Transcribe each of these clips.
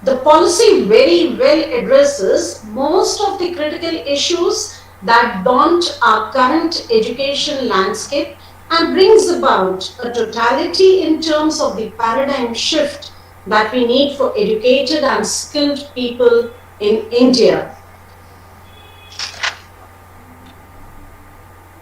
The policy very well addresses most of the critical issues that daunt our current education landscape and brings about a totality in terms of the paradigm shift that we need for educated and skilled people in India.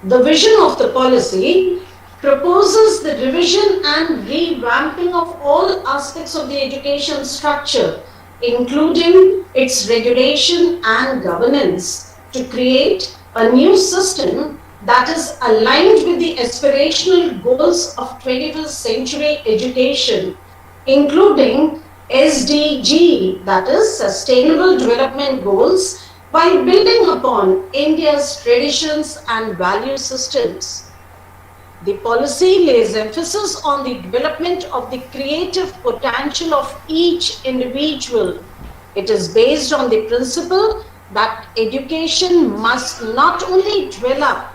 The vision of the policy proposes the revision and revamping of all aspects of the education structure, including its regulation and governance, to create a new system that is aligned with the aspirational goals of 21st century education, including SDG, that is Sustainable Development Goals, while building upon India's traditions and value systems. The policy lays emphasis on the development of the creative potential of each individual. It is based on the principle that education must not only develop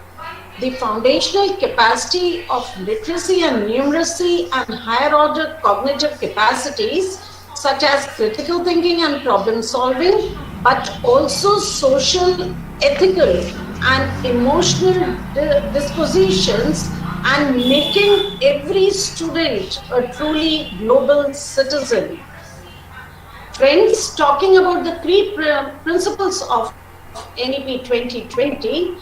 the foundational capacity of literacy and numeracy and higher order cognitive capacities such as critical thinking and problem solving, but also social, ethical, and emotional dispositions, and making every student a truly global citizen. Friends, talking about the three principles of NEP 2020,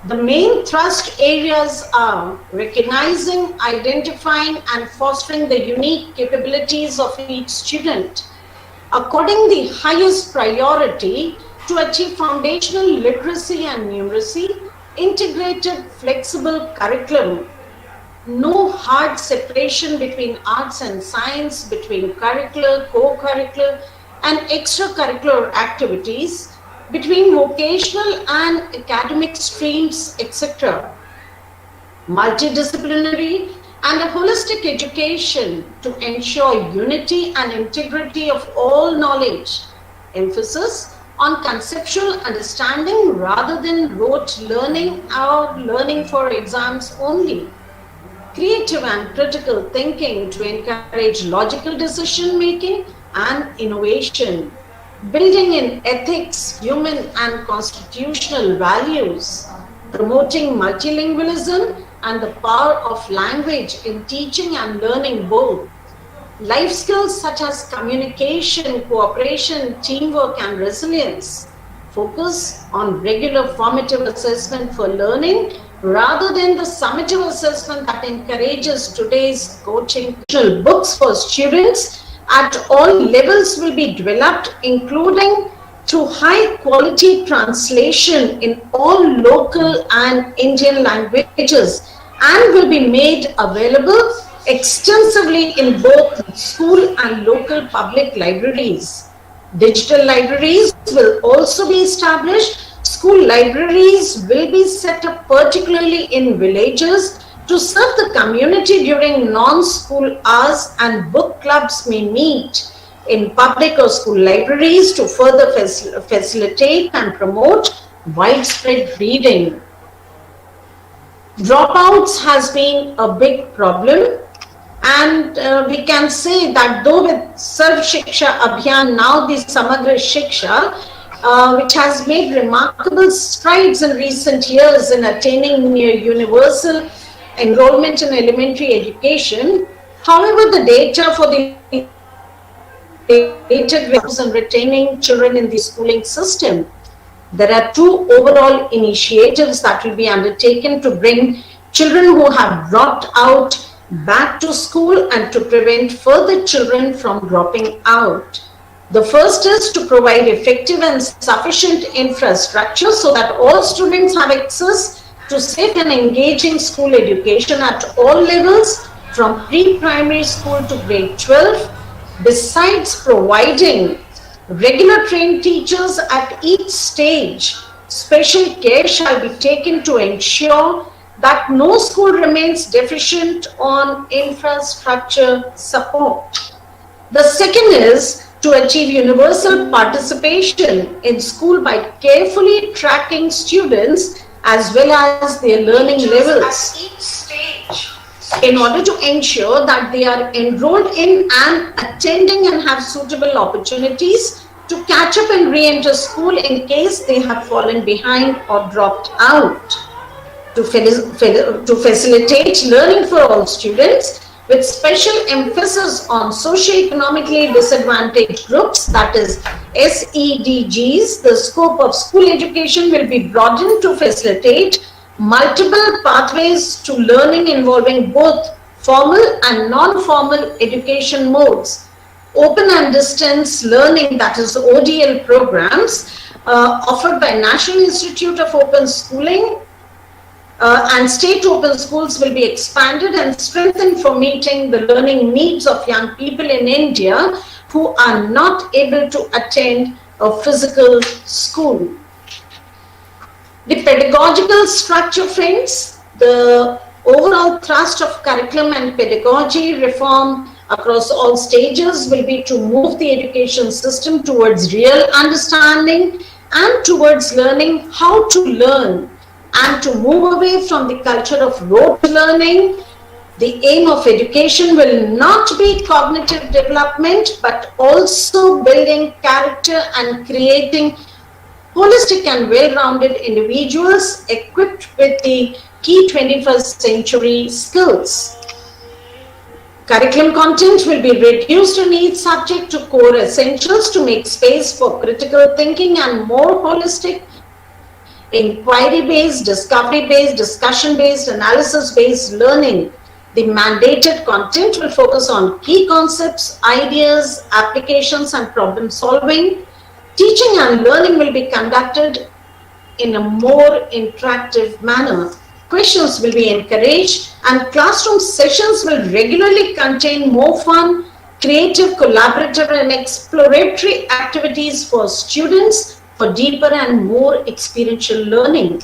the main thrust areas are recognizing, identifying, and fostering the unique capabilities of each student, according the highest priority to achieve foundational literacy and numeracy, integrated flexible curriculum, no hard separation between arts and science, between curricular, co-curricular, and extracurricular activities, between vocational and academic streams, etc. Multidisciplinary and a holistic education to ensure unity and integrity of all knowledge. Emphasis on conceptual understanding rather than rote learning or learning for exams only. Creative and critical thinking to encourage logical decision making and innovation, building in ethics, human and constitutional values, promoting multilingualism and the power of language in teaching and learning both. Life skills such as communication, cooperation, teamwork, and resilience. Focus on regular formative assessment for learning rather than the summative assessment that encourages today's coaching. Books for students at all levels will be developed, including through high quality translation in all local and Indian languages, and will be made available extensively in both school and local public libraries. Digital libraries will also be established. School libraries will be set up particularly in villages to serve the community during non-school hours, and book clubs may meet in public or school libraries to further facilitate and promote widespread reading. Dropouts has been a big problem, and we can say that though with Sarv Shiksha Abhiyan, now the Samagra Shiksha, which has made remarkable strides in recent years in attaining near universal enrollment in elementary education, however, the data for the and retaining children in the schooling system. There are two overall initiatives that will be undertaken to bring children who have dropped out back to school and to prevent further children from dropping out. The first is to provide effective and sufficient infrastructure so that all students have access to safe and engaging school education at all levels from pre-primary school to grade 12. Besides providing regular trained teachers at each stage, special care shall be taken to ensure that no school remains deficient on infrastructure support. The second is to achieve universal participation in school by carefully tracking students as well as their learning levels. At each stage, in order to ensure that they are enrolled in and attending and have suitable opportunities to catch up and re-enter school in case they have fallen behind or dropped out. To facilitate learning for all students, with special emphasis on socio-economically disadvantaged groups, that is SEDGs, the scope of school education will be broadened to facilitate multiple pathways to learning involving both formal and non-formal education modes. Open and distance learning, that is ODL programs, offered by National Institute of Open Schooling and state open schools will be expanded and strengthened for meeting the learning needs of young people in India who are not able to attend a physical school. The pedagogical structure, friends, the overall thrust of curriculum and pedagogy reform across all stages will be to move the education system towards real understanding and towards learning how to learn, and to move away from the culture of rote learning. The aim of education will not be cognitive development, but also building character and creating holistic and well-rounded individuals equipped with the key 21st century skills. Curriculum content will be reduced in each subject to core essentials to make space for critical thinking and more holistic, inquiry-based, discovery-based, discussion-based, analysis-based learning. The mandated content will focus on key concepts, ideas, applications, and problem solving. Teaching and learning will be conducted in a more interactive manner. Questions will be encouraged, and classroom sessions will regularly contain more fun, creative, collaborative, and exploratory activities for students for deeper and more experiential learning.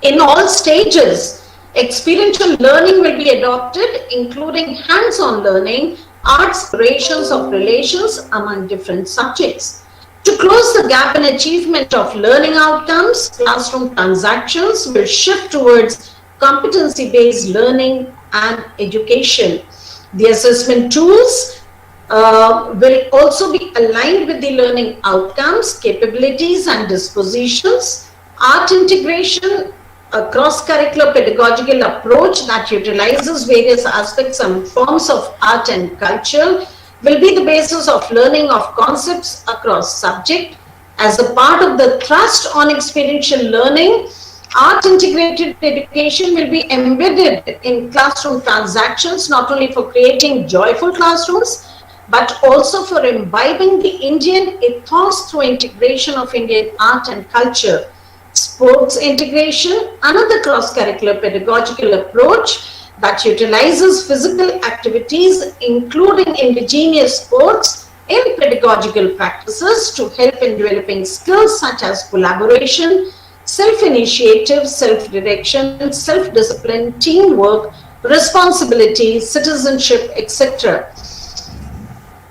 In all stages, experiential learning will be adopted, including hands-on learning, explorations of relations among different subjects. To close the gap in achievement of learning outcomes, classroom transactions will shift towards competency-based learning and education. The assessment tools will also be aligned with the learning outcomes, capabilities, and dispositions. Art integration, a cross-curricular pedagogical approach that utilizes various aspects and forms of art and culture, will be the basis of learning of concepts across subject. As a part of the thrust on experiential learning, art integrated education will be embedded in classroom transactions, not only for creating joyful classrooms, but also for imbibing the Indian ethos through integration of Indian art and culture. Sports integration, another cross-curricular pedagogical approach that utilizes physical activities, including indigenous sports, in pedagogical practices to help in developing skills such as collaboration, self-initiative, self-direction, self-discipline, teamwork, responsibility, citizenship, etc.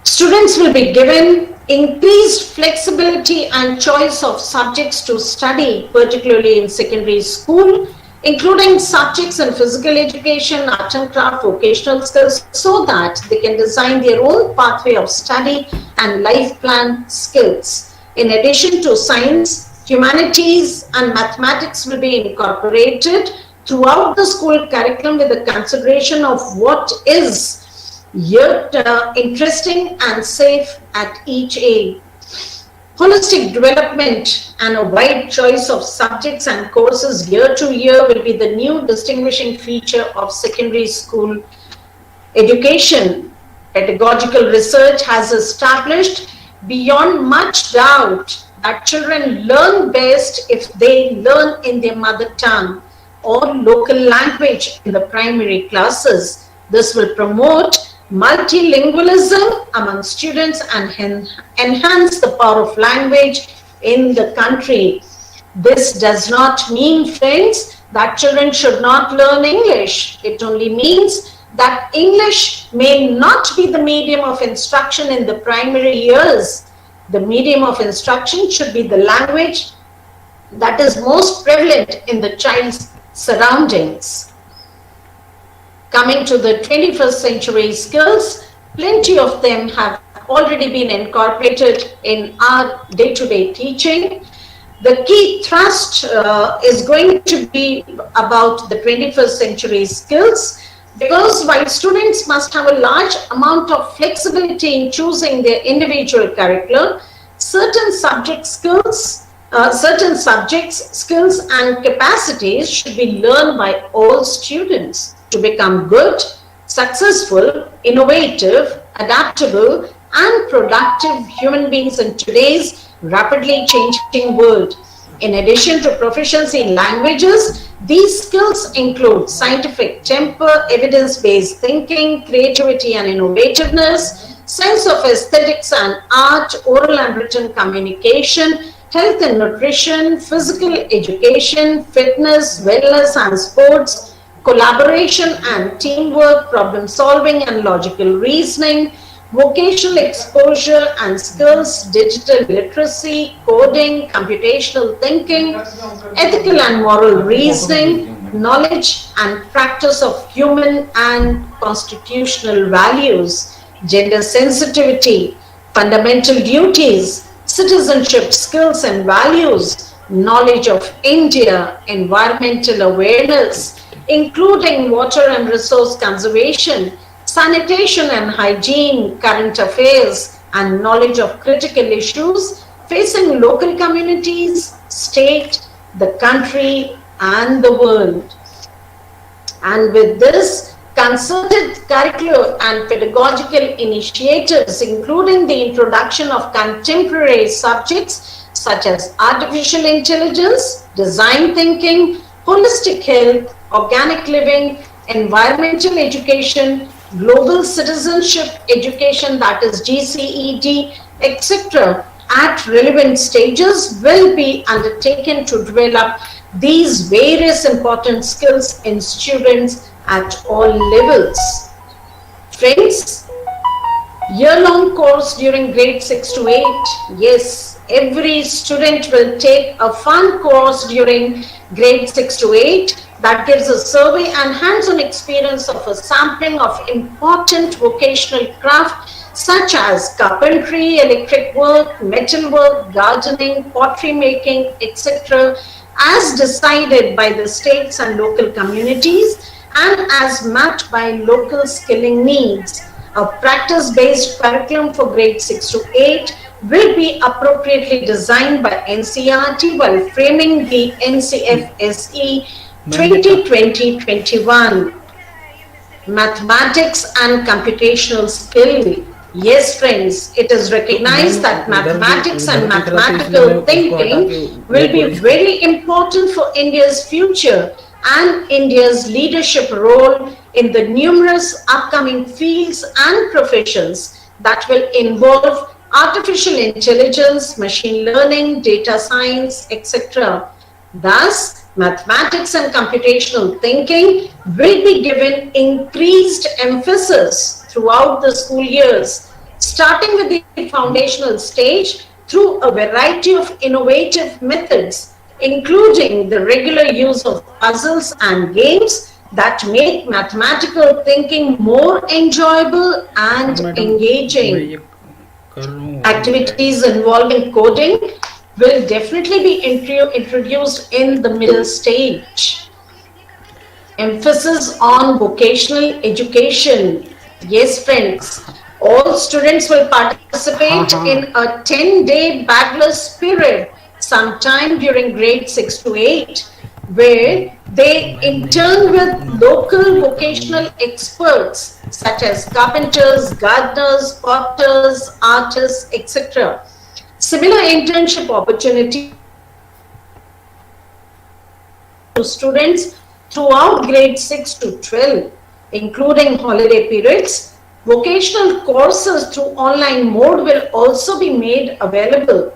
Students will be given increased flexibility and choice of subjects to study, particularly in secondary school, including subjects in physical education, art and craft, vocational skills, so that they can design their own pathway of study and life plan skills. In addition to science, humanities and mathematics will be incorporated throughout the school curriculum with the consideration of what is yet interesting and safe at each age. Holistic development and a wide choice of subjects and courses year to year will be the new distinguishing feature of secondary school education. Pedagogical research has established beyond much doubt that children learn best if they learn in their mother tongue or local language in the primary classes. This will promote multilingualism among students and enhance the power of language in the country. This does not mean, friends, that children should not learn English. It only means that English may not be the medium of instruction in the primary years. The medium of instruction should be the language that is most prevalent in the child's surroundings. Coming to the 21st century skills, plenty of them have already been incorporated in our day-to-day teaching. The key thrust is going to be about the 21st century skills, because while students must have a large amount of flexibility in choosing their individual curriculum, certain subjects, skills and capacities should be learned by all students to become good, successful, innovative, adaptable and productive human beings in today's rapidly changing world. In addition to proficiency in languages, these skills include scientific temper, evidence-based thinking, creativity and innovativeness, sense of aesthetics and art, oral and written communication, health and nutrition, physical education, fitness, wellness and sports, collaboration and teamwork, problem solving and logical reasoning, vocational exposure and skills, digital literacy, coding, computational thinking, ethical and moral reasoning, knowledge and practice of human and constitutional values, gender sensitivity, fundamental duties, citizenship skills and values, knowledge of India, environmental awareness, including water and resource conservation, sanitation and hygiene, current affairs, and knowledge of critical issues facing local communities, state, the country, and the world. And with this, concerted curricular and pedagogical initiatives, including the introduction of contemporary subjects such as artificial intelligence, design thinking, holistic health, organic living, environmental education, global citizenship education, that is GCED, etc., at relevant stages will be undertaken to develop these various important skills in students at all levels. Friends, year-long course during grade 6 to 8. Yes, every student will take a fun course during grade 6 to 8 that gives a survey and hands-on experience of a sampling of important vocational craft such as carpentry, electric work, metal work, gardening, pottery making, etc., as decided by the states and local communities and as mapped by local skilling needs. A practice-based curriculum for grade 6 to 8 will be appropriately designed by NCERT while framing the NCFSE 2020-21. Mathematics and computational skill. Yes, friends, it is recognized that mathematics and mathematical thinking will be very important for India's future and India's leadership role in the numerous upcoming fields and professions that will involve artificial intelligence, machine learning, data science, etc. Thus, mathematics and computational thinking will be given increased emphasis throughout the school years, starting with the foundational stage through a variety of innovative methods, including the regular use of puzzles and games that make mathematical thinking more enjoyable and engaging. Activities involving coding will definitely be introduced in the middle stage. Emphasis on vocational education. Yes, friends, all students will participate in a 10-day bagless period sometime during grade 6 to 8, where they intern with local vocational experts such as carpenters, gardeners, potters, artists, etc. Similar internship opportunities to students throughout grade 6 to 12, including holiday periods. Vocational courses through online mode will also be made available.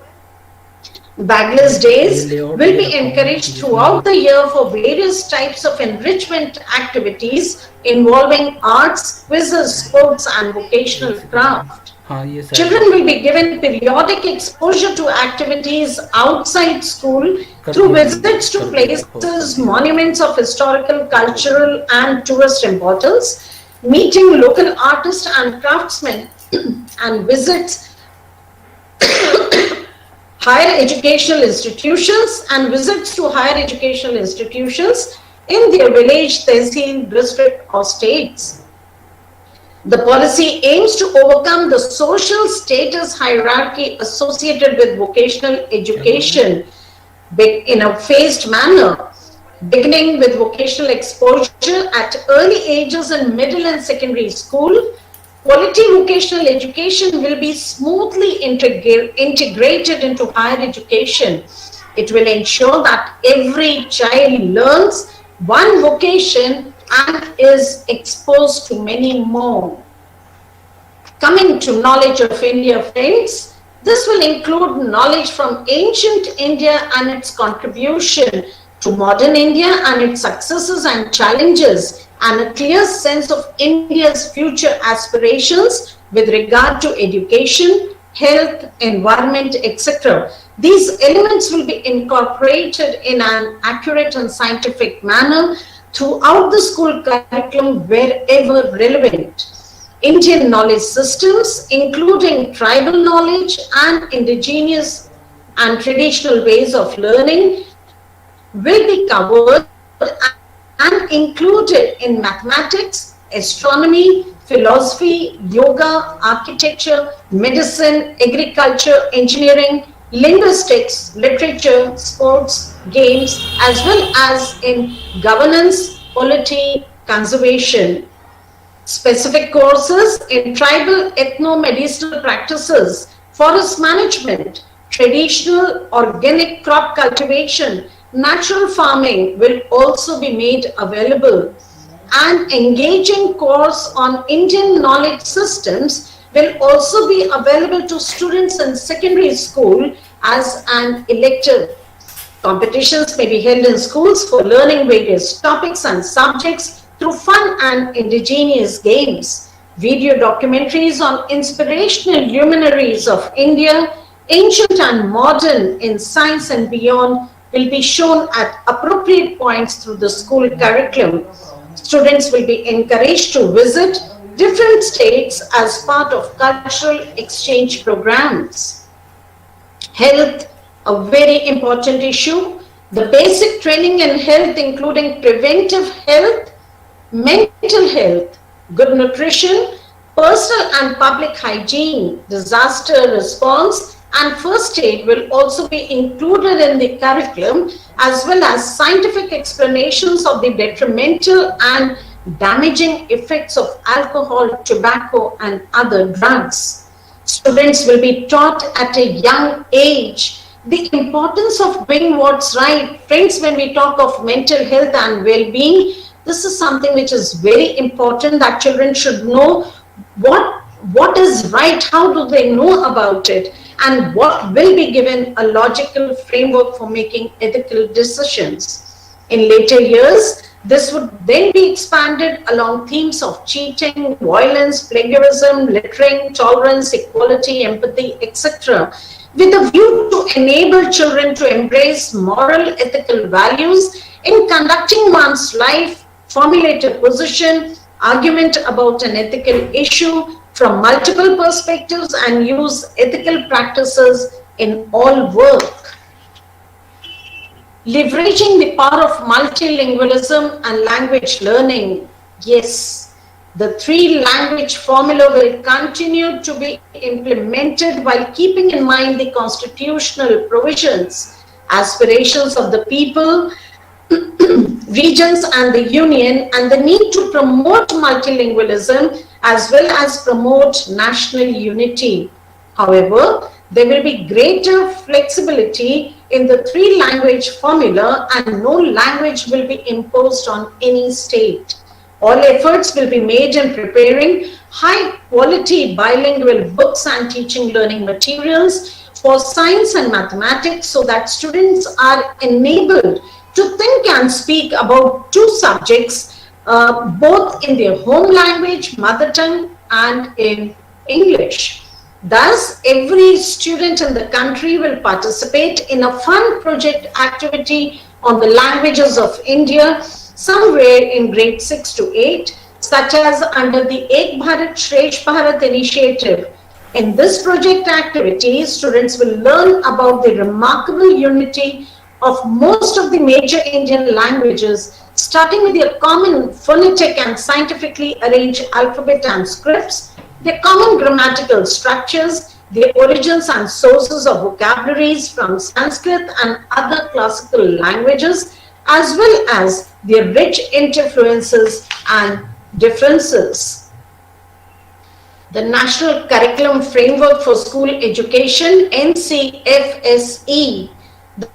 Bagless days will be encouraged throughout the year for various types of enrichment activities involving arts, quizzes, sports, and vocational craft. Yes, I Children got will be given periodic exposure to activities outside school through visits to places, monuments of historical, cultural, and tourist importance, meeting local artists and craftsmen, and visits higher educational institutions and visits to higher educational institutions in their village, tehsil, district, or states. The policy aims to overcome the social status hierarchy associated with vocational education in a phased manner, beginning with vocational exposure at early ages in middle and secondary school. Quality vocational education will be smoothly integrated into higher education. It will ensure that every child learns one vocation and is exposed to many more. Coming to knowledge of India, friends, this will include knowledge from ancient India and its contribution to modern India and its successes and challenges, and a clear sense of India's future aspirations with regard to education, health, environment, etc. These elements will be incorporated in an accurate and scientific manner throughout the school curriculum wherever relevant. Indian knowledge systems, including tribal knowledge and indigenous and traditional ways of learning, will be covered and included in mathematics, astronomy, philosophy, yoga, architecture, medicine, agriculture, engineering, linguistics, literature, sports, games, as well as in governance, polity, conservation. Specific courses in tribal ethno-medicinal practices, forest management, traditional organic crop cultivation, natural farming will also be made available. An engaging course on Indian knowledge systems will also be available to students in secondary school as an elective. Competitions may be held in schools for learning various topics and subjects through fun and indigenous games. Video documentaries on inspirational luminaries of India, ancient and modern in science and beyond, will be shown at appropriate points through the school curriculum. Students will be encouraged to visit different states as part of cultural exchange programs. Health, a very important issue. The basic training in health, including preventive health, mental health, good nutrition, personal and public hygiene, disaster response, and first aid will also be included in the curriculum, as well as scientific explanations of the detrimental and damaging effects of alcohol, tobacco, and other drugs. Students will be taught at a young age the importance of doing what's right. Friends, when we talk of mental health and well-being, this is something which is very important, that children should know what is right, how do they know about it, and what will be given a logical framework for making ethical decisions. In later years, this would then be expanded along themes of cheating, violence, plagiarism, littering, tolerance, equality, empathy, etc., with a view to enable children to embrace moral, ethical values in conducting one's life, formulate a position, argument about an ethical issue from multiple perspectives, and use ethical practices in all work. Leveraging the power of multilingualism and language learning. Yes, the three-language formula will continue to be implemented while keeping in mind the constitutional provisions, aspirations of the people, regions and the union, and the need to promote multilingualism as well as promote national unity. However, there will be greater flexibility in the three-language formula, and no language will be imposed on any state. All efforts will be made in preparing high-quality bilingual books and teaching learning materials for science and mathematics, so that students are enabled to think and speak about two subjects, both in their home language, mother tongue, and in English. Thus, every student in the country will participate in a fun project activity on the languages of India somewhere in grade 6 to 8, such as under the Ek Bharat Shresth Bharat initiative. In this project activity, students will learn about the remarkable unity of most of the major Indian languages, starting with their common phonetic and scientifically arranged alphabet and scripts, their common grammatical structures, their origins and sources of vocabularies from Sanskrit and other classical languages, as well as their rich interfluences and differences. The National Curriculum Framework for School Education, NCFSE,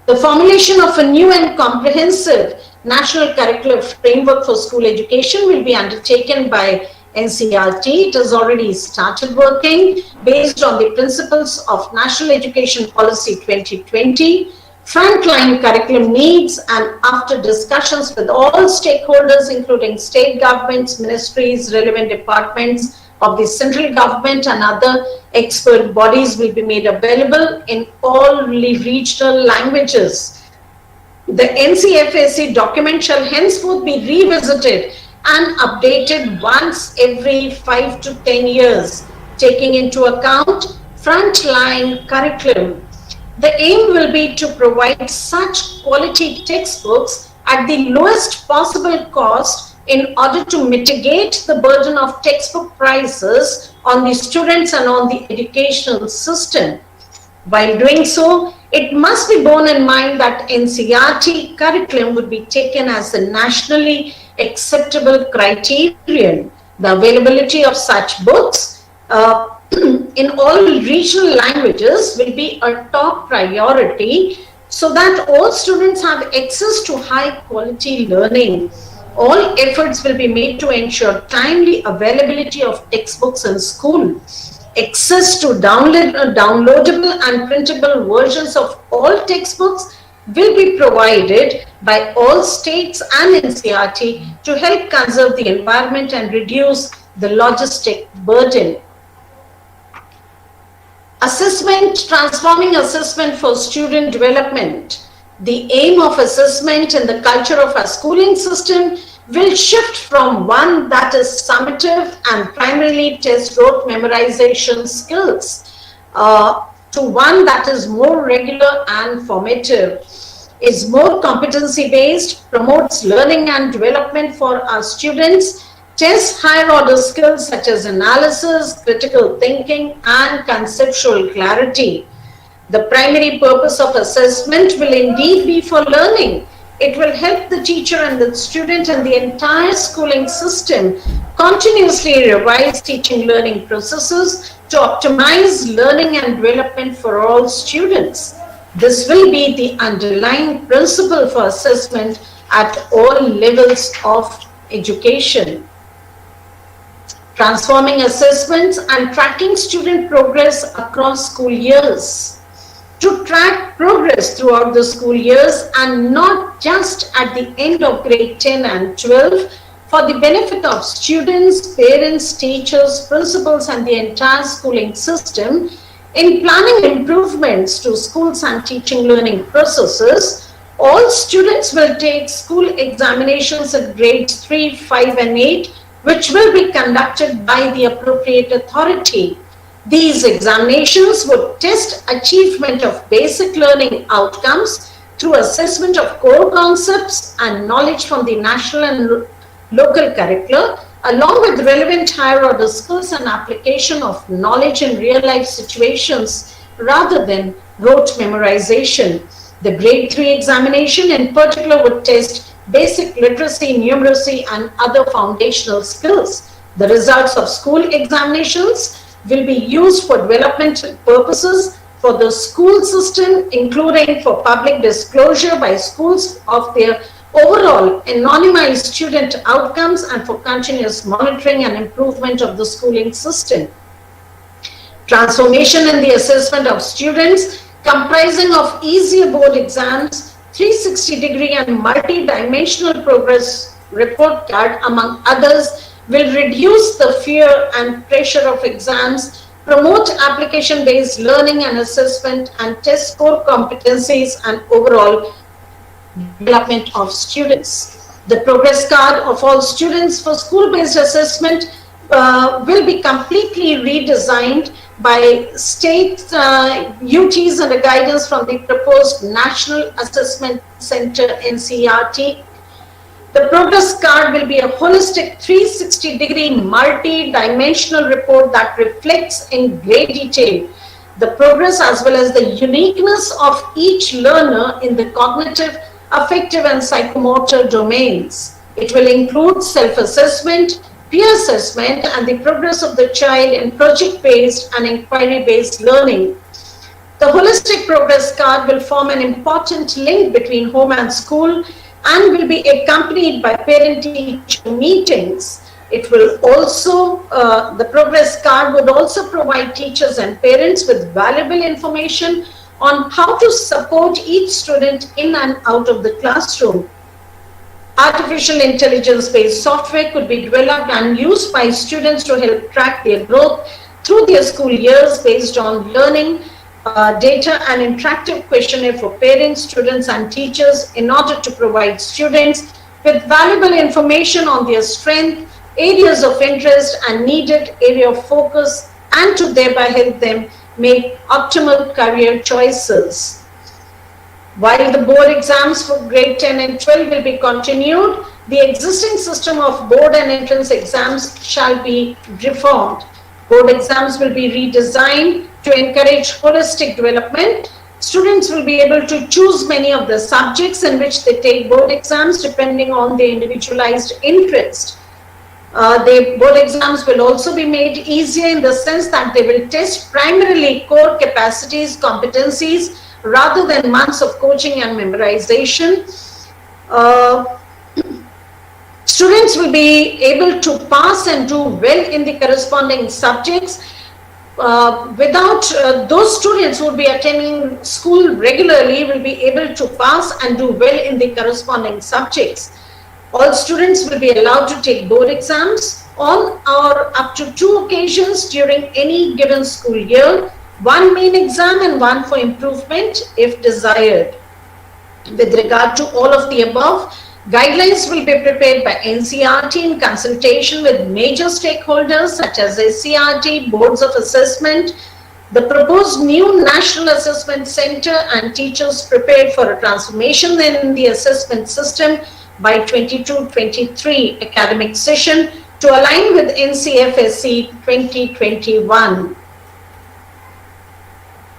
the formulation of a new and comprehensive National Curriculum Framework for School Education will be undertaken by NCERT. It has already started working based on the principles of National Education Policy 2020, frontline curriculum needs, and after discussions with all stakeholders, including state governments, ministries, relevant departments of the central government and other expert bodies will be made available in all regional languages. The NCFSE document shall henceforth be revisited and updated once every 5 to 10 years, taking into account frontline curriculum. The aim will be to provide such quality textbooks at the lowest possible cost in order to mitigate the burden of textbook prices on the students and on the educational system. While doing so, it must be borne in mind that NCERT curriculum would be taken as the nationally acceptable criterion. The availability of such books in all regional languages will be a top priority so that all students have access to high quality learning. All efforts will be made to ensure timely availability of textbooks in school. Access to downloadable and printable versions of all textbooks will be provided by all states and NCERT to help conserve the environment and reduce the logistic burden. Assessment, transforming assessment for student development. The aim of assessment in the culture of our schooling system will shift from one that is summative and primarily test rote memorization skills to one that is more regular and formative, is more competency based, promotes learning and development for our students, tests higher order skills such as analysis, critical thinking, and conceptual clarity. The primary purpose of assessment will indeed be for learning. It will help the teacher and the student and the entire schooling system continuously revise teaching learning processes to optimize learning and development for all students. This will be the underlying principle for assessment at all levels of education. Transforming assessments and tracking student progress across school years. To track progress throughout the school years and not just at the end of grade 10 and 12 for the benefit of students, parents, teachers, principals and the entire schooling system in planning improvements to schools and teaching learning processes. All students will take school examinations at grades 3, 5 and 8 which will be conducted by the appropriate authority. These examinations would test achievement of basic learning outcomes through assessment of core concepts and knowledge from the national and local curricula, along with relevant higher order skills and application of knowledge in real life situations rather than rote memorization. The grade 3 examination in particular would test basic literacy, numeracy and other foundational skills. The results of school examinations will be used for development purposes for the school system, including for public disclosure by schools of their overall anonymized student outcomes and for continuous monitoring and improvement of the schooling system. Transformation in the assessment of students comprising of easier board exams, 360-degree and multi-dimensional progress report card, among others, will reduce the fear and pressure of exams promote application-based learning and assessment, and test core competencies and overall development of students. The progress card of all students for school-based assessment will be completely redesigned by state UTs under guidance from the proposed National Assessment Center NCERT. The progress card will be a holistic 360-degree multi-dimensional report that reflects in great detail the progress as well as the uniqueness of each learner in the cognitive, affective and psychomotor domains. It will include self-assessment, peer assessment and the progress of the child in project-based and inquiry-based learning. The holistic progress card will form an important link between home and school and will be accompanied by parent-teacher meetings. It will also, the progress card would also provide teachers and parents with valuable information on how to support each student in and out of the classroom. Artificial intelligence-based software could be developed and used by students to help track their growth through their school years based on learning data and interactive questionnaire for parents, students and teachers in order to provide students with valuable information on their strength, areas of interest and needed area of focus, and to thereby help them make optimal career choices. While the board exams for grade 10 and 12 will be continued, the existing system of board and entrance exams shall be reformed. Board exams will be redesigned to encourage holistic development. Students will be able to choose many of the subjects in which they take board exams depending on their individualized interest. The board exams will also be made easier in the sense that they will test primarily core capacities, competencies, rather than months of coaching and memorization. Students will be able to pass and do well in the corresponding subjects. Those students who will be attending school regularly will be able to pass and do well in the corresponding subjects. All students will be allowed to take board exams on or up to 2 occasions during any given school year, 1 main exam and 1 for improvement if desired. With regard to all of the above, guidelines will be prepared by NCERT in consultation with major stakeholders such as SCERT, boards of assessment, the proposed new National Assessment Center and teachers prepared for a transformation in the assessment system by 22-23 academic session to align with NCFSE 2021.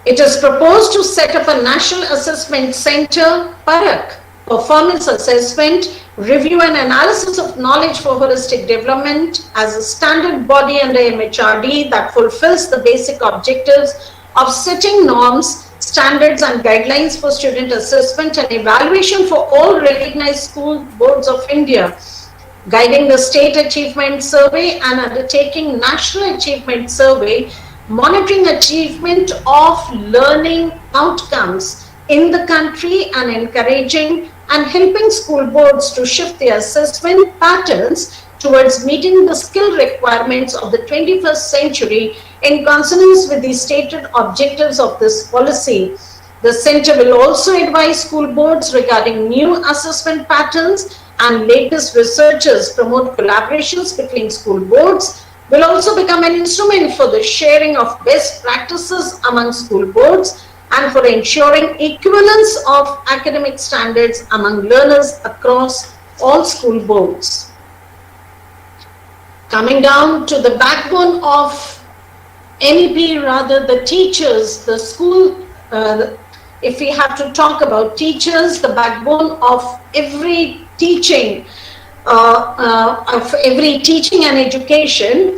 It is proposed to set up a National Assessment Center, PARAK, Performance Assessment, Review and Analysis of Knowledge for Holistic Development as a standard body under MHRD that fulfills the basic objectives of setting norms, standards and guidelines for student assessment and evaluation for all recognized school boards of India, guiding the state achievement survey and undertaking national achievement survey, monitoring achievement of learning outcomes in the country and encouraging and helping school boards to shift their assessment patterns towards meeting the skill requirements of the 21st century in consonance with the stated objectives of this policy. The center will also advise school boards regarding new assessment patterns and latest researchers, promote collaborations between school boards, will also become an instrument for the sharing of best practices among school boards and for ensuring equivalence of academic standards among learners across all school boards. Coming down to the backbone of MEP, rather the teachers, the school, if we have to talk about teachers, the backbone of every teaching, and education,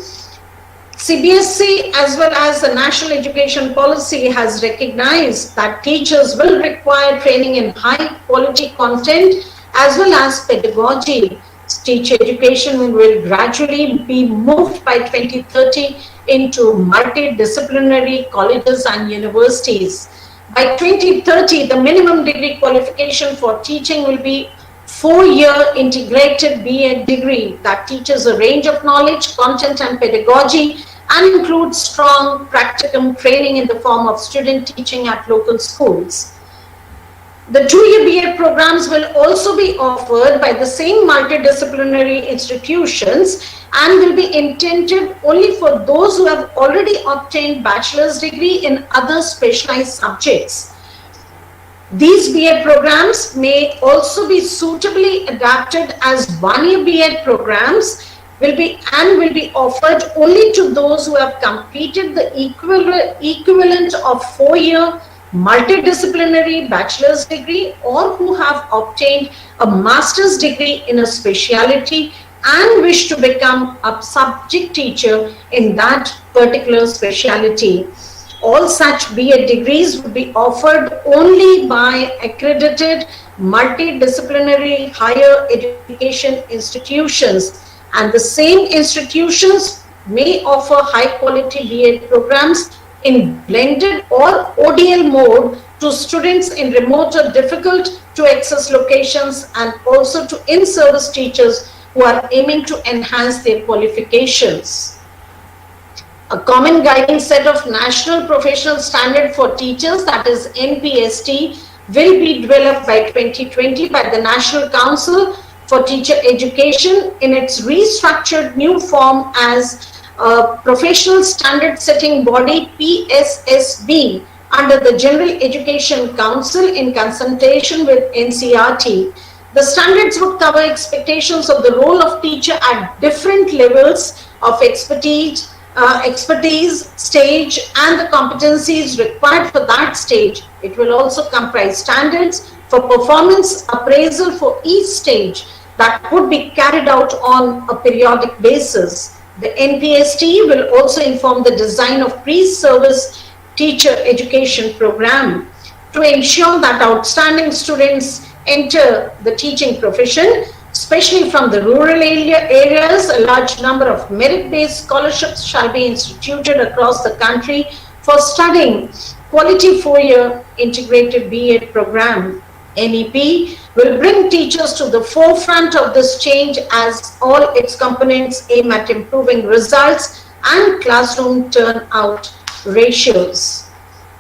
CBSE as well as the National Education Policy has recognized that teachers will require training in high quality content as well as pedagogy. Teacher education will gradually be moved by 2030 into multidisciplinary colleges and universities. By 2030, the minimum degree qualification for teaching will be 4-year integrated BEd degree that teaches a range of knowledge, content and pedagogy and includes strong practicum training in the form of student teaching at local schools. The two-year B.Ed programs will also be offered by the same multidisciplinary institutions and will be intended only for those who have already obtained bachelor's degree in other specialized subjects. These B.Ed programs may also be suitably adapted as one-year B.Ed programs will be offered only to those who have completed the equivalent of 4-year multidisciplinary bachelor's degree or who have obtained a master's degree in a specialty and wish to become a subject teacher in that particular specialty. All such B.Ed degrees would be offered only by accredited multidisciplinary higher education institutions, and the same institutions may offer high quality B.Ed programs in blended or ODL mode to students in remote or difficult to access locations, and also to in-service teachers who are aiming to enhance their qualifications. A common guiding set of National Professional Standard for Teachers, that is NPST, will be developed by 2020 by the National Council for Teacher Education in its restructured new form as a professional standard setting body, PSSB, under the General Education Council in consultation with NCERT. The standards would cover expectations of the role of teacher at different levels of expertise, stage, and the competencies required for that stage. It will also comprise standards for performance appraisal for each stage that would be carried out on a periodic basis. The NPST will also inform the design of pre-service teacher education program to ensure that outstanding students enter the teaching profession, especially from the rural areas. A large number of merit-based scholarships shall be instituted across the country for studying quality 4-year integrated B.Ed program. NEP will bring teachers to the forefront of this change as all its components aim at improving results and classroom turnout ratios.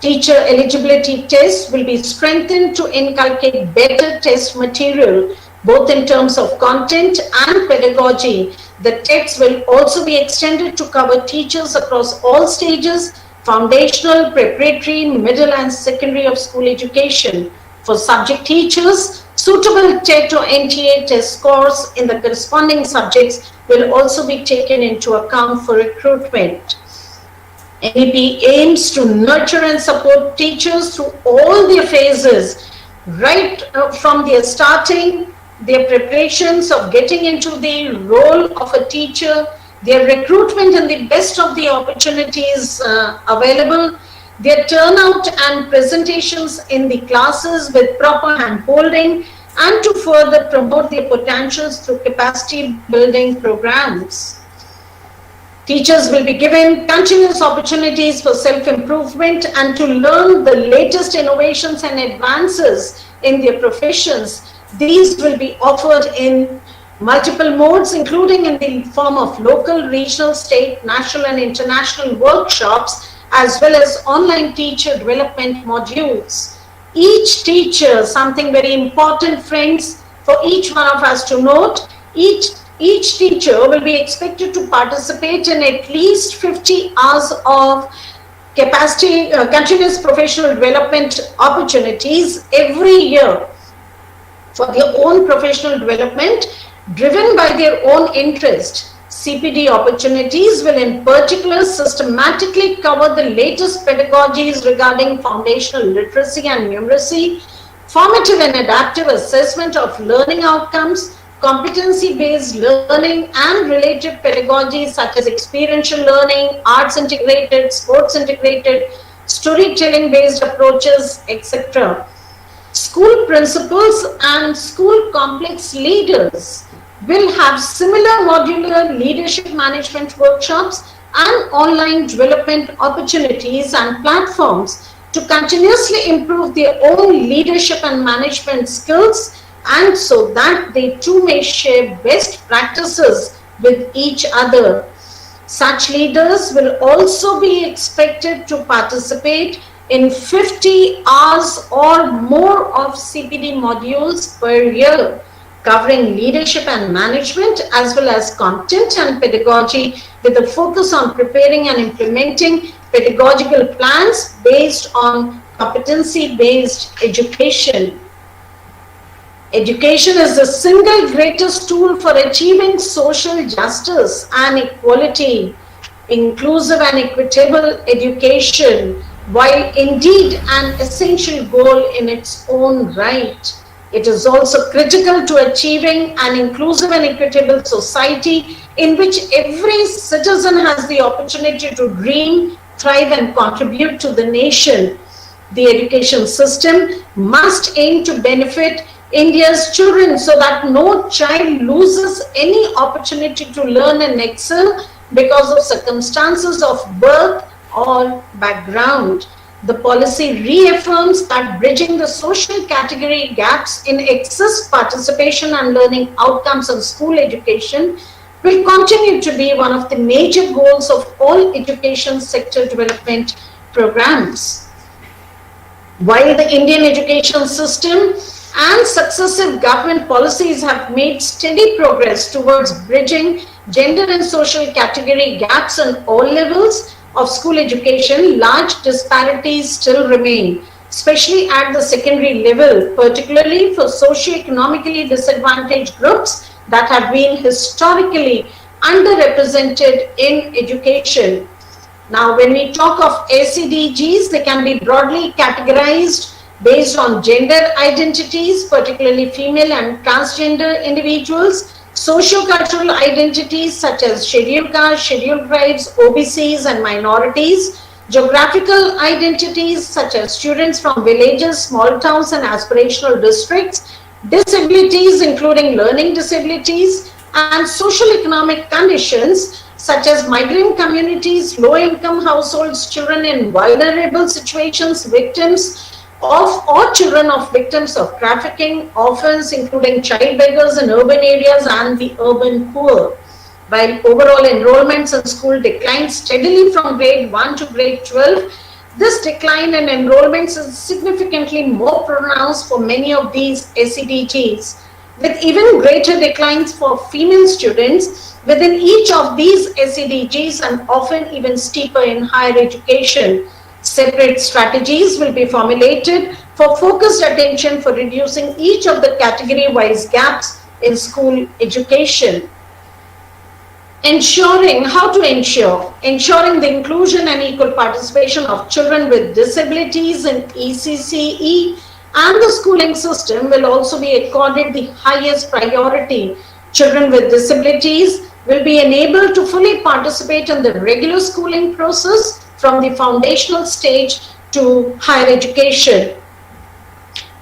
Teacher eligibility tests will be strengthened to inculcate better test material, both in terms of content and pedagogy. The tests will also be extended to cover teachers across all stages, foundational, preparatory, middle and secondary of school education. For subject teachers, suitable TET or NTA test scores in the corresponding subjects will also be taken into account for recruitment. NEP aims to nurture and support teachers through all their phases, right from their starting, their preparations of getting into the role of a teacher, their recruitment and the best of the opportunities available, their turnout and presentations in the classes with proper hand-holding, and to further promote their potentials through capacity building programs. Teachers will be given continuous opportunities for self-improvement and to learn the latest innovations and advances in their professions. These will be offered in multiple modes, including in the form of local, regional, state, national and international workshops, as well as online teacher development modules. Each teacher, something very important, friends, for each one of us to note, each teacher will be expected to participate in at least 50 hours of capacity, continuous professional development opportunities every year for their own professional development, driven by their own interest. CPD opportunities will in particular systematically cover the latest pedagogies regarding foundational literacy and numeracy, formative and adaptive assessment of learning outcomes, competency-based learning and related pedagogies such as experiential learning, arts integrated, sports integrated, storytelling-based approaches, etc. School principals and school complex leaders will have similar modular leadership management workshops and online development opportunities and platforms to continuously improve their own leadership and management skills, and so that they too may share best practices with each other. Such leaders will also be expected to participate in 50 hours or more of CPD modules per year, covering leadership and management as well as content and pedagogy, with a focus on preparing and implementing pedagogical plans based on competency-based education. Education is the single greatest tool for achieving social justice and equality. Inclusive and equitable education, while indeed an essential goal in its own right, it is also critical to achieving an inclusive and equitable society in which every citizen has the opportunity to dream, thrive, and contribute to the nation. The education system must aim to benefit India's children so that no child loses any opportunity to learn and excel because of circumstances of birth or background. The policy reaffirms that bridging the social category gaps in access, participation, and learning outcomes in school education will continue to be one of the major goals of all education sector development programs. While the Indian education system and successive government policies have made steady progress towards bridging gender and social category gaps on all levels of school education, large disparities still remain, especially at the secondary level, particularly for socio-economically disadvantaged groups that have been historically underrepresented in education. Now, when we talk of SEDGs, they can be broadly categorized based on gender identities, particularly female and transgender individuals, socio-cultural identities such as scheduled castes, scheduled tribes, OBCs, and minorities, geographical identities such as students from villages, small towns, and aspirational districts, disabilities including learning disabilities, and social economic conditions such as migrant communities, low-income households, children in vulnerable situations, victims of or children of victims of trafficking, orphans, including child beggars in urban areas and the urban poor. While overall enrollments in school declined steadily from grade 1 to grade 12, this decline in enrollments is significantly more pronounced for many of these SEDGs, with even greater declines for female students within each of these SEDGs and often even steeper in higher education. Separate strategies will be formulated for focused attention for reducing each of the category-wise gaps in school education. Ensuring the inclusion and equal participation of children with disabilities in ECCE and the schooling system will also be accorded the highest priority. Children with disabilities will be enabled to fully participate in the regular schooling process from the foundational stage to higher education.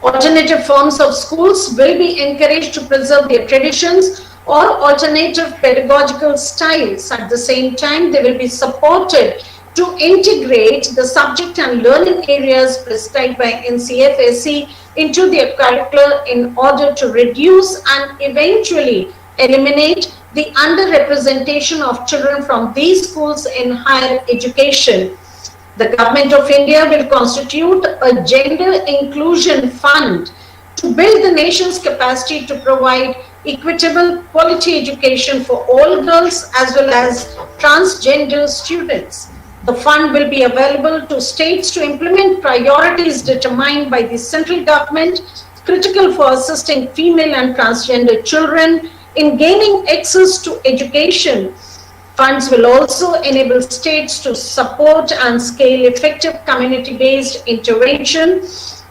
Alternative forms of schools will be encouraged to preserve their traditions or alternative pedagogical styles. At the same time, they will be supported to integrate the subject and learning areas prescribed by NCFSE into their curricula in order to reduce and eventually eliminate the underrepresentation of children from these schools in higher education. The Government of India will constitute a gender inclusion fund to build the nation's capacity to provide equitable quality education for all girls as well as transgender students. The fund will be available to states to implement priorities determined by the central government, critical for assisting female and transgender children in gaining access to education. Funds will also enable states to support and scale effective community-based intervention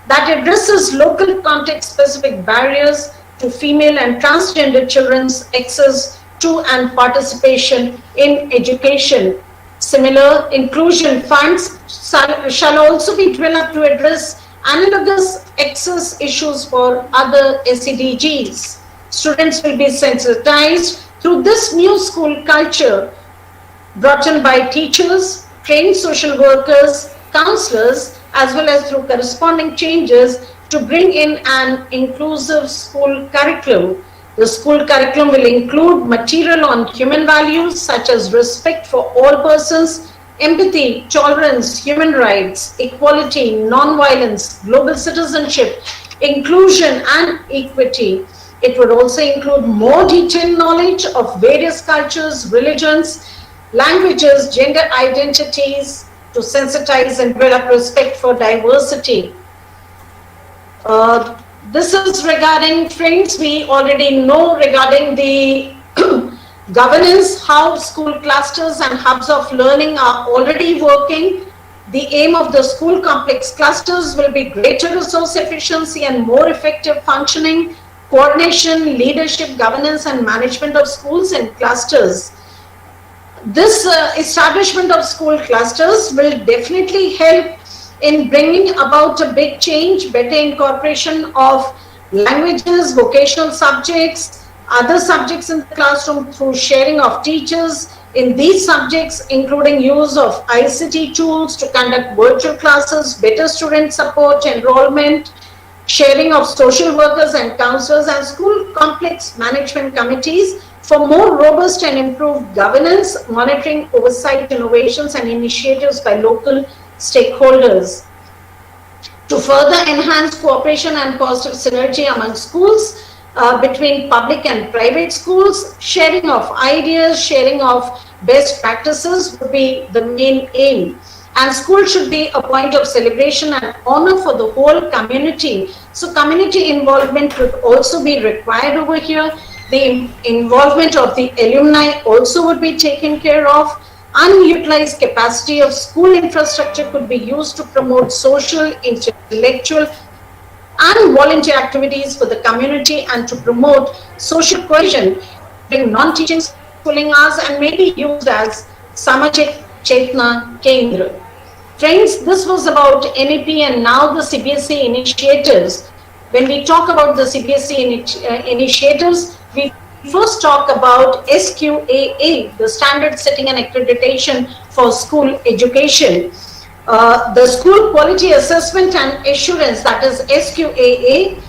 that addresses local context-specific barriers to female and transgender children's access to and participation in education. Similar inclusion funds shall also be developed to address analogous access issues for other SEDGs. Students will be sensitized through this new school culture brought in by teachers, trained social workers, counselors, as well as through corresponding changes to bring in an inclusive school curriculum. The school curriculum will include material on human values such as respect for all persons, empathy, tolerance, human rights, equality, non-violence, global citizenship, inclusion and equity. It would also include more detailed knowledge of various cultures, religions, languages, gender identities to sensitize and develop respect for diversity. This is regarding, friends, we already know regarding the governance, how school clusters and hubs of learning are already working. The aim of the school complex clusters will be greater resource efficiency and more effective functioning, coordination, leadership, governance and management of schools and clusters. This establishment of school clusters will definitely help in bringing about a big change, better incorporation of languages, vocational subjects, other subjects in the classroom through sharing of teachers in these subjects, including use of ICT tools to conduct virtual classes, better student support, enrollment, sharing of social workers and counselors and school complex management committees for more robust and improved governance, monitoring, oversight, innovations and initiatives by local stakeholders. To further enhance cooperation and positive synergy among schools, between public and private schools, sharing of ideas, sharing of best practices would be the main aim. And school should be a point of celebration and honor for the whole community. So community involvement would also be required over here. The involvement of the alumni also would be taken care of. Unutilized capacity of school infrastructure could be used to promote social, intellectual and volunteer activities for the community and to promote social cohesion during non-teaching schooling hours and may be used as Samajik Chetna Kendra. Friends, this was about NEP and now the CBSE initiatives. When we talk about the CBSE initiatives, we first talk about SQAA, the Standard Setting and Accreditation for School Education. The School Quality Assessment and Assurance, that is SQAA,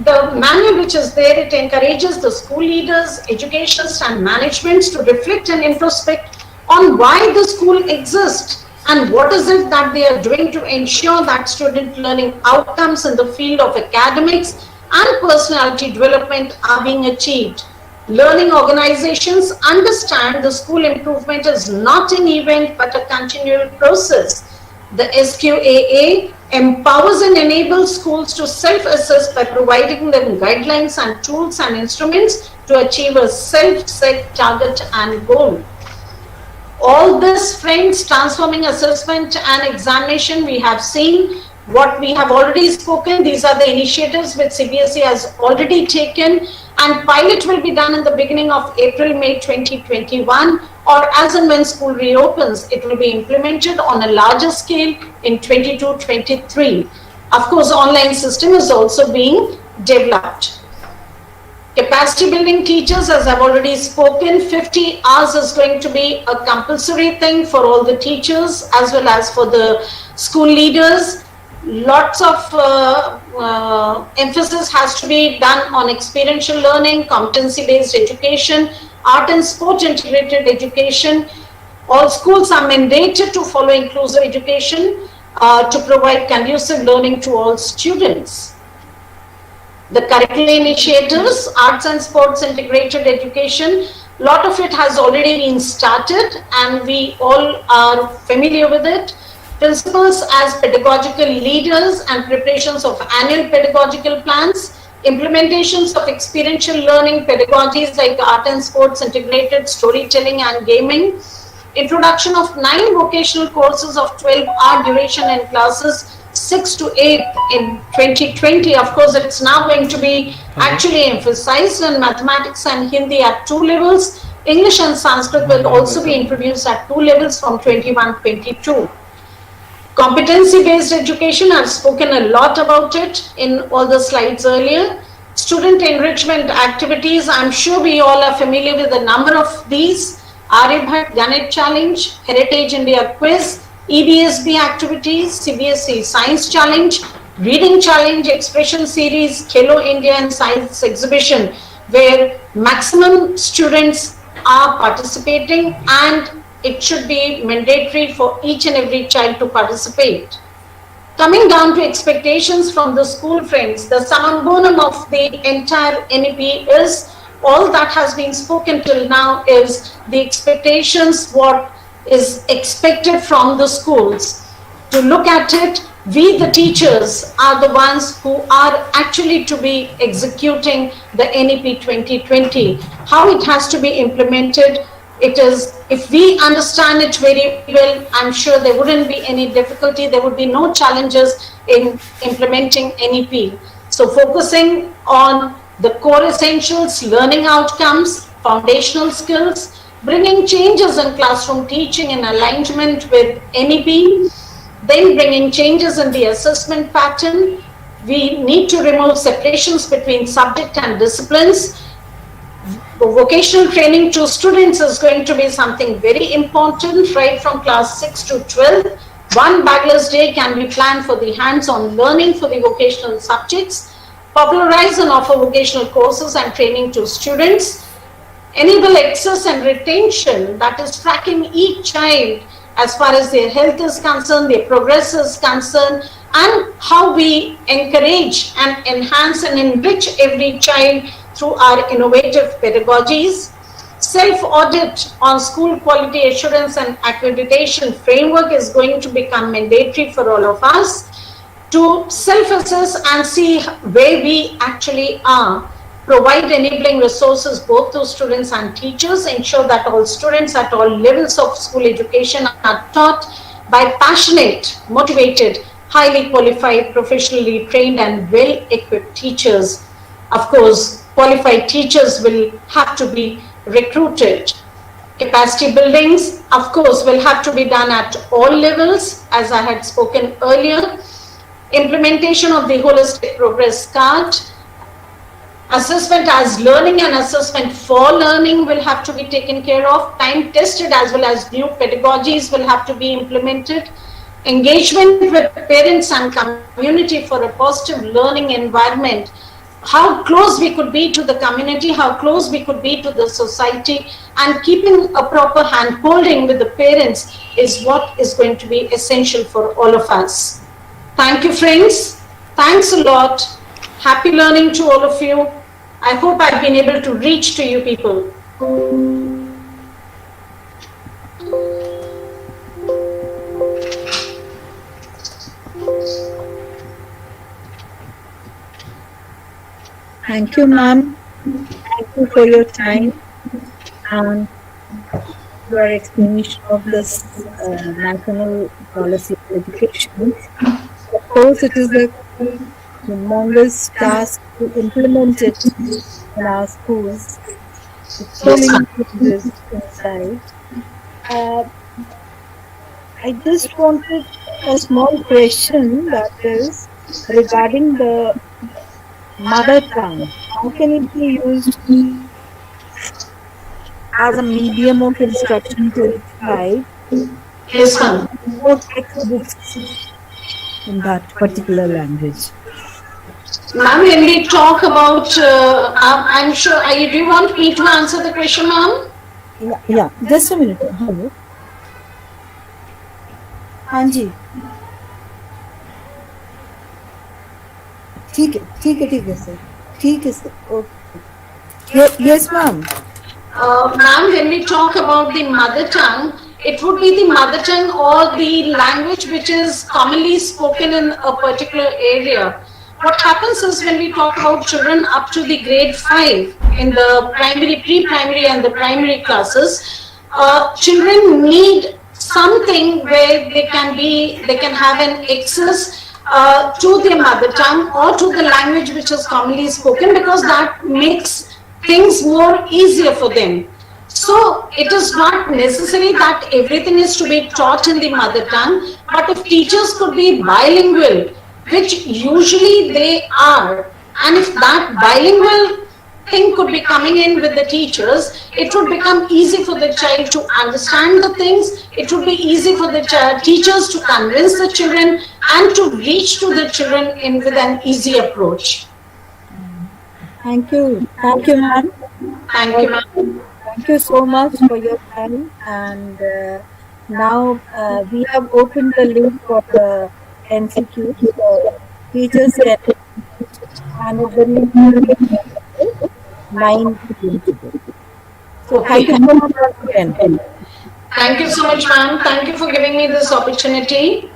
the manual which is there, it encourages the school leaders, educationists and managements to reflect and introspect on why the school exists and what is it that they are doing to ensure that student learning outcomes in the field of academics and personality development are being achieved. Learning organizations understand the school improvement is not an event but a continual process. The SQAA empowers and enables schools to self-assess by providing them guidelines and tools and instruments to achieve a self-set target and goal. All this, friends, transforming assessment and examination, we have seen what we have already spoken. These are the initiatives which CBSE has already taken, and pilot will be done in the beginning of April-May 2021, or as and when school reopens, it will be implemented on a larger scale in 22-23. Of course, online system is also being developed. Capacity building teachers, as I've already spoken, 50 hours is going to be a compulsory thing for all the teachers as well as for the school leaders. Lots of emphasis has to be done on experiential learning, competency-based education, art and sport integrated education. All schools are mandated to follow inclusive education to provide conducive learning to all students. The curricular initiatives, arts and sports integrated education, a lot of it has already been started and we all are familiar with it. Principles as pedagogical leaders and preparations of annual pedagogical plans, implementations of experiential learning pedagogies like art and sports integrated, storytelling and gaming, introduction of 9 vocational courses of 12-hour duration in classes 6 to 8 in 2020. Of course, it's now going to be actually emphasized in mathematics and Hindi at 2 levels. English and Sanskrit will also be introduced at 2 levels from 21-22. Competency-based education, I've spoken a lot about it in all the slides earlier. Student enrichment activities, I'm sure we all are familiar with a number of these. Aryabhat Ganit Challenge, Heritage India Quiz, EBSB activities, CBSE Science Challenge, reading challenge, expression series, Khelo India and science exhibition, where maximum students are participating, and it should be mandatory for each and every child to participate. Coming down to expectations from the school friends, the summum bonum of the entire NEP is all that has been spoken till now is the expectations, what is expected from the schools. To look at it, we the teachers are the ones who are actually to be executing the NEP 2020, how it has to be implemented. It is, if we understand it very well, I'm sure there wouldn't be any difficulty, there would be no challenges in implementing NEP. So focusing on the core essentials, learning outcomes, foundational skills, bringing changes in classroom teaching in alignment with NEP, then bringing changes in the assessment pattern. We need to remove separations between subject and disciplines. Vocational training to students is going to be something very important, right from class 6 to 12. One Bagless Day can be planned for the hands-on learning for the vocational subjects. Popularize and offer vocational courses and training to students. Enable access and retention, that is tracking each child as far as their health is concerned, their progress is concerned, and how we encourage and enhance and enrich every child through our innovative pedagogies. Self-audit on school quality assurance and accreditation framework is going to become mandatory for all of us to self-assess and see where we actually are. Provide enabling resources both to students and teachers, ensure that all students at all levels of school education are taught by passionate, motivated, highly qualified, professionally trained and well-equipped teachers. Of course, qualified teachers will have to be recruited. Capacity buildings, of course, will have to be done at all levels, as I had spoken earlier. Implementation of the holistic progress card. Assessment as learning and assessment for learning will have to be taken care of. Time tested as well as new pedagogies will have to be implemented. Engagement with parents and community for a positive learning environment. How close we could be to the community, how close we could be to the society, and keeping a proper hand holding with the parents is what is going to be essential for all of us. Thank you, friends. Thanks a lot. Happy learning to all of you. I hope I've been able to reach to you people. Thank you, ma'am. Thank you for your time and your explanation of this national policy of education. Of course, it is a humongous task to implement it in our schools. With so many changes inside. I just wanted a small question, that is regarding the mother tongue. How can it be used as a medium of instruction to the child? Yes, ma'am. What textbooks in that particular language? Ma'am, when we talk about, I'm sure, do you want me to answer the question, ma'am? Yeah, just a minute. Hello. हाँ जी, ठीक है sir, ठीक है sir, okay, yes ma'am. Ma'am, when we talk about the mother tongue, it would be the mother tongue or the language which is commonly spoken in a particular area. What happens is when we talk about children up to the grade 5 in the primary, pre-primary and the primary classes, children need something where they can have an access to their mother tongue or to the language which is commonly spoken, because that makes things more easier for them. So it is not necessary that everything is to be taught in the mother tongue, but if teachers could be bilingual, which usually they are, and if that bilingual thing could be coming in with the teachers, it would become easy for the child to understand the things. It would be easy for the teachers to convince the children and to reach to the children in with an easy approach. Thank you. Thank you, ma'am. Thank you, ma'am. Thank you so much for your time. And now we have opened the link for the MCQ. So teachers can and the link will be 9 p.m. today. So thank you so much once again. Thank you so much, ma'am. Thank you for giving me this opportunity.